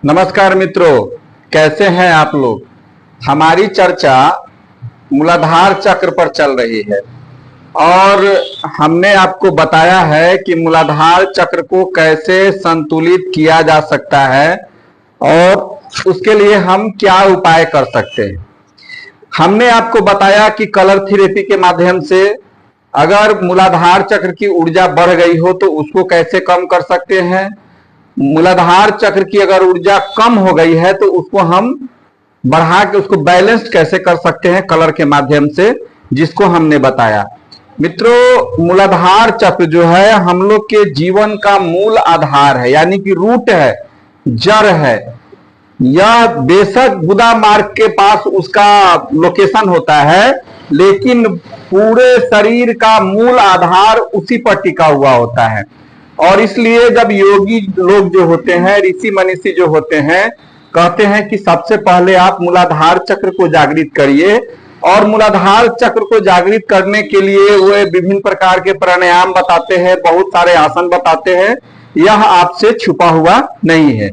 नमस्कार मित्रों, कैसे हैं आप लोग। हमारी चर्चा मूलाधार चक्र पर चल रही है और हमने आपको बताया है कि मूलाधार चक्र को कैसे संतुलित किया जा सकता है और उसके लिए हम क्या उपाय कर सकते हैं। हमने आपको बताया कि कलर थेरेपी के माध्यम से अगर मूलाधार चक्र की ऊर्जा बढ़ गई हो तो उसको कैसे कम कर सकते हैं। मूलाधार चक्र की अगर ऊर्जा कम हो गई है तो उसको हम बढ़ा के उसको बैलेंस कैसे कर सकते हैं कलर के माध्यम से, जिसको हमने बताया। मित्रों, मूलाधार चक्र जो है हम लोग के जीवन का मूल आधार है, यानी कि रूट है, जड़ है। यह बेशक गुदा मार्ग के पास उसका लोकेशन होता है, लेकिन पूरे शरीर का मूल आधार उसी पर टिका हुआ होता है। और इसलिए जब योगी लोग जो होते हैं, ऋषि मनीषी जो होते हैं, कहते हैं कि सबसे पहले आप मूलाधार चक्र को जागृत करिए। और मूलाधार चक्र को जागृत करने के लिए वे विभिन्न प्रकार के प्राणायाम बताते हैं, बहुत सारे आसन बताते हैं। यह आपसे छुपा हुआ नहीं है।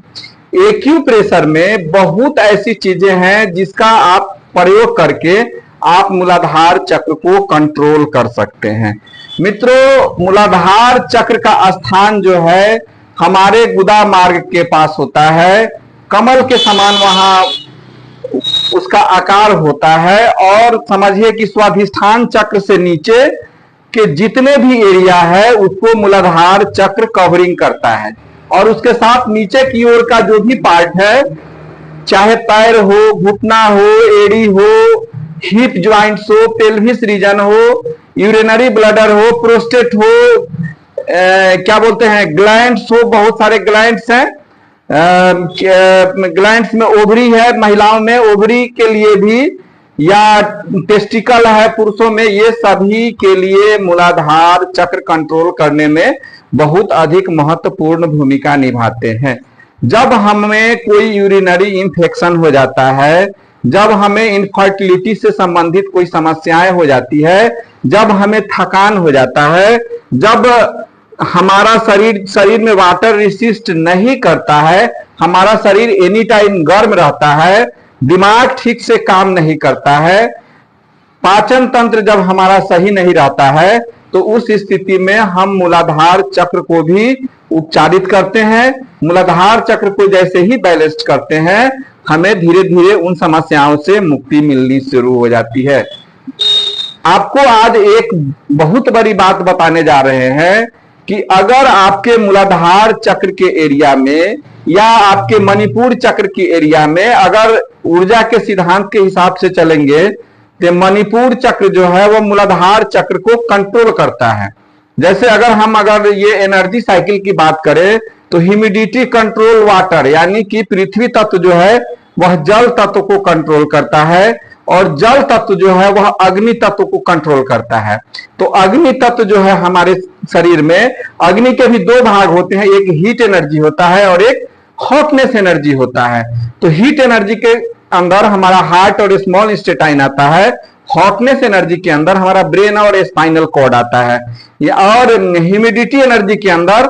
एक्यूप्रेशर में बहुत ऐसी चीजें हैं जिसका आप प्रयोग करके आप मूलाधार चक्र को कंट्रोल कर सकते हैं। मित्रों, मूलाधार चक्र का स्थान जो है हमारे गुदा मार्ग के पास होता है। कमल के समान वहां उसका आकार होता है और समझिए कि स्वाधिष्ठान चक्र से नीचे के जितने भी एरिया है उसको मूलाधार चक्र कवरिंग करता है। और उसके साथ नीचे की ओर का जो भी पार्ट है, चाहे पैर हो, घुटना हो, एड़ी हो, हिप ज्वाइंट्स हो, पेल्विस रीजन हो, यूरिनरी ब्लडर हो, प्रोस्टेट हो, क्या बोलते हैं, ग्लैंड्स हो, बहुत सारे ग्लैंड्स हैं। ग्लैंड्स में ओवरी है, महिलाओं में ओवरी के लिए भी, या टेस्टिकल है पुरुषों में, ये सभी के लिए मूलाधार चक्र कंट्रोल करने में बहुत अधिक महत्वपूर्ण भूमिका निभाते हैं। जब हमें कोई यूरिनरी इंफेक्शन हो जाता है, जब हमें इनफर्टिलिटी से संबंधित कोई समस्याएं हो जाती है, जब हमें थकान हो जाता है, जब हमारा शरीर में वाटर रेसिस्ट नहीं करता है, हमारा शरीर एनी टाइम गर्म रहता है, दिमाग ठीक से काम नहीं करता है, पाचन तंत्र जब हमारा सही नहीं रहता है, तो उस स्थिति में हम मूलाधार चक्र को भी उपचारित करते हैं। मूलाधार चक्र को जैसे ही बैलेंस करते हैं, हमें धीरे धीरे उन समस्याओं से मुक्ति मिलनी शुरू हो जाती है। आपको आज एक बहुत बड़ी बात बताने जा रहे हैं कि अगर आपके मूलाधार चक्र के एरिया में या आपके मणिपुर चक्र की एरिया में अगर ऊर्जा के सिद्धांत के हिसाब से चलेंगे तो मणिपुर चक्र जो है वो मूलाधार चक्र को कंट्रोल करता है। जैसे अगर ये एनर्जी साइकिल की बात करें तो ह्यूमिडिटी कंट्रोल वाटर, यानी कि पृथ्वी तत्व जो है वह जल तत्व को कंट्रोल करता है और जल तत्व जो है वह अग्नि तत्व को कंट्रोल करता है। तो अग्नि तत्व जो है हमारे शरीर में, अग्नि के भी दो भाग होते हैं, एक हीट एनर्जी होता है और एक हॉटनेस एनर्जी होता है। तो हीट एनर्जी के अंदर हमारा हार्ट और स्मॉल इंटेस्टाइन आता है, हॉटनेस एनर्जी के अंदर हमारा ब्रेन और स्पाइनल कॉर्ड आता है, और ह्यूमिडिटी एनर्जी के अंदर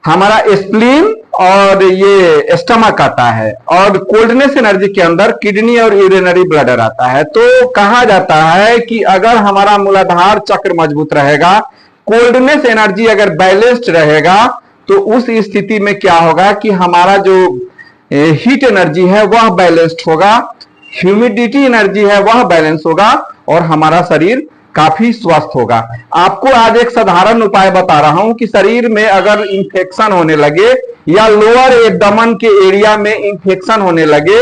हमारा स्प्लीन और ये स्टमक आता है, और कोल्डनेस एनर्जी के अंदर किडनी और यूरिनरी ब्लडर आता है। तो कहा जाता है कि अगर हमारा मूलाधार चक्र मजबूत रहेगा, कोल्डनेस एनर्जी अगर बैलेंस्ड रहेगा, तो उस स्थिति में क्या होगा कि हमारा जो हीट एनर्जी है वह बैलेंस्ड होगा, ह्यूमिडिटी एनर्जी है वह बैलेंस होगा और हमारा शरीर काफी स्वस्थ होगा। आपको आज एक साधारण उपाय बता रहा हूं कि शरीर में अगर इंफेक्शन होने लगे या लोअर एब्डोमेन के एरिया में इंफेक्शन होने लगे,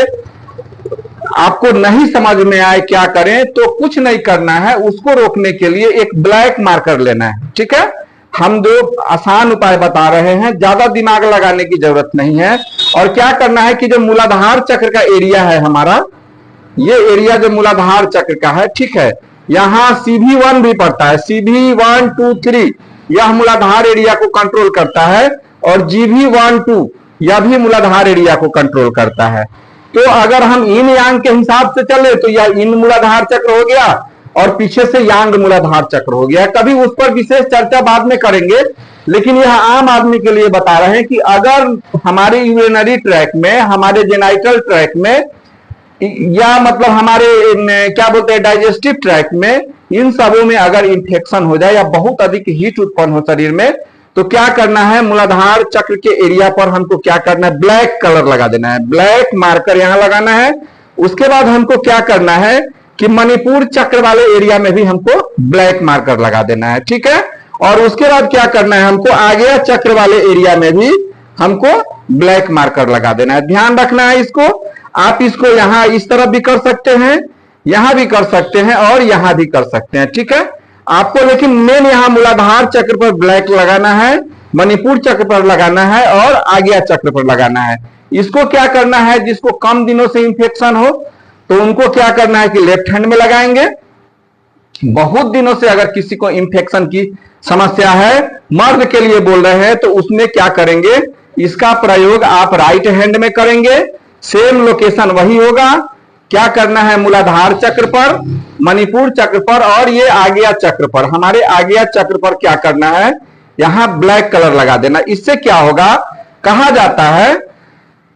आपको नहीं समझ में आए क्या करें, तो कुछ नहीं करना है, उसको रोकने के लिए एक ब्लैक मार्कर लेना है। ठीक है, हम दो आसान उपाय बता रहे हैं, ज्यादा दिमाग लगाने की जरूरत नहीं है। और क्या करना है कि जो मूलाधार चक्र का एरिया है हमारा, ये एरिया जो मूलाधार चक्र का है, ठीक है, यहां CV1 भी पड़ता है, CV1, 2, 3 यह मूलाधार एरिया को कंट्रोल करता है और GB1, 2 यह भी मूलाधार एरिया को कंट्रोल करता है। तो अगर हम इन यांग के हिसाब से चले तो यह इन मूलाधार चक्र हो गया और पीछे से यांग मूलाधार चक्र हो गया। कभी उस पर विशेष चर्चा बाद में करेंगे, लेकिन यह आम आदमी के लिए बता रहे हैं कि अगर हमारे यूरिनरी ट्रैक में, हमारे जेनाइटल ट्रैक में, या मतलब हमारे क्या बोलते हैं डाइजेस्टिव ट्रैक में, इन सबों में अगर इंफेक्शन हो जाए या बहुत अधिक हीट उत्पन्न हो शरीर में, तो क्या करना है, मूलाधार चक्र के एरिया पर हमको क्या करना है, ब्लैक कलर लगा देना है, ब्लैक मार्कर यहां लगाना है। उसके बाद हमको क्या करना है कि मणिपुर चक्र वाले एरिया में भी हमको ब्लैक मार्कर लगा देना है, ठीक है। और उसके बाद क्या करना है, हमको आगे चक्र वाले एरिया में भी हमको ब्लैक मार्कर लगा देना है। ध्यान रखना है इसको। आप इसको यहां इस तरफ भी कर सकते हैं, यहां भी कर सकते हैं और यहां भी कर सकते हैं, ठीक है। आपको लेकिन मेन यहां मूलाधार चक्र पर ब्लैक लगाना है, मणिपुर चक्र पर लगाना है और आज्ञा चक्र पर लगाना है। इसको क्या करना है, जिसको कम दिनों से इंफेक्शन हो तो उनको क्या करना है कि लेफ्ट हैंड में लगाएंगे। बहुत दिनों से अगर किसी को इंफेक्शन की समस्या है, मर्द के लिए बोल रहे हैं, तो उसमें क्या करेंगे, इसका प्रयोग आप राइट हैंड में करेंगे। सेम लोकेशन वही होगा। क्या करना है, मूलाधार चक्र पर, मणिपुर चक्र पर और ये आज्ञा चक्र पर, हमारे आज्ञा चक्र पर क्या करना है, यहां ब्लैक कलर लगा देना। इससे क्या होगा, कहा जाता है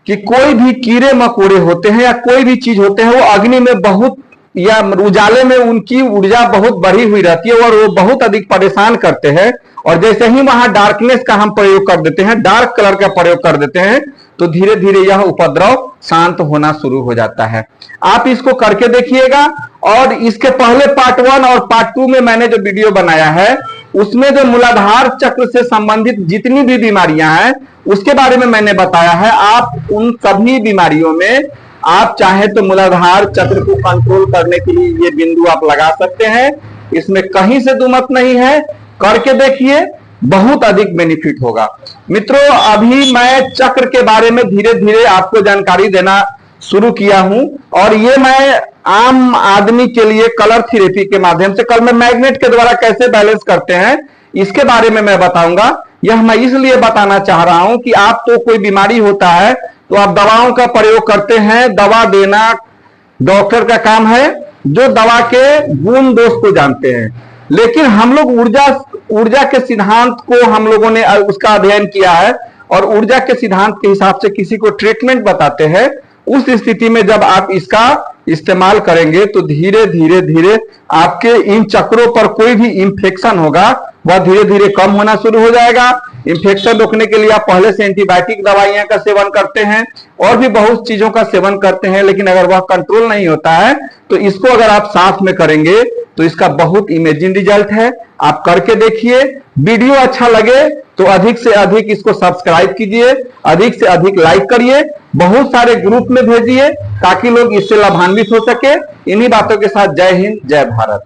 कि कोई भी कीड़े मकोड़े होते हैं या कोई भी चीज होते हैं, वो अग्नि में बहुत या उजाले में उनकी ऊर्जा बहुत बढ़ी हुई रहती है और वो बहुत अधिक परेशान करते हैं। और जैसे ही वहां डार्कनेस का हम प्रयोग कर देते हैं, डार्क कलर का प्रयोग कर देते हैं, तो धीरे धीरे यह उपद्रव शांत होना शुरू हो जाता है। आप इसको करके देखिएगा। और इसके पहले पार्ट 1 और पार्ट 2 में मैंने जो वीडियो बनाया है, उसमें जो मूलाधार चक्र से संबंधित जितनी भी बीमारियां हैं उसके बारे में मैंने बताया है। आप उन सभी बीमारियों में आप चाहे तो मूलाधार चक्र को कंट्रोल करने के लिए ये बिंदु आप लगा सकते हैं। इसमें कहीं से दुमत नहीं है, करके देखिए, बहुत अधिक बेनिफिट होगा। मित्रों, अभी मैं चक्र के बारे में धीरे धीरे आपको जानकारी देना शुरू किया हूं और ये मैं आम आदमी के लिए कलर थेरेपी के माध्यम से, कल मैं मैग्नेट के द्वारा कैसे बैलेंस करते हैं इसके बारे में मैं बताऊंगा। यह मैं इसलिए बताना चाह रहा हूं कि आप तो कोई बीमारी होता है तो आप दवाओं का प्रयोग करते हैं, दवा देना डॉक्टर का काम है, जो दवा के गुण दोष को जानते हैं। लेकिन हम लोग ऊर्जा के सिद्धांत को हम लोगों ने उसका अध्ययन किया है और ऊर्जा के सिद्धांत के हिसाब से किसी को ट्रीटमेंट बताते हैं। उस स्थिति में जब आप इसका इस्तेमाल करेंगे तो धीरे धीरे धीरे आपके इन चक्रों पर कोई भी इंफेक्शन होगा वह धीरे धीरे कम होना शुरू हो जाएगा। इंफेक्शन रोकने के लिए आप पहले से एंटीबायोटिक दवाइयां का सेवन करते हैं और भी बहुत चीजों का सेवन करते हैं, लेकिन अगर वह कंट्रोल नहीं होता है तो इसको अगर आप साथ में करेंगे तो इसका बहुत इमेजिन रिजल्ट है। आप करके देखिए। वीडियो अच्छा लगे तो अधिक से अधिक इसको सब्सक्राइब कीजिए, अधिक से अधिक लाइक करिए, बहुत सारे ग्रुप में भेजिए ताकि लोग इससे लाभान्वित हो सके। इन्हीं बातों के साथ जय हिंद, जय भारत।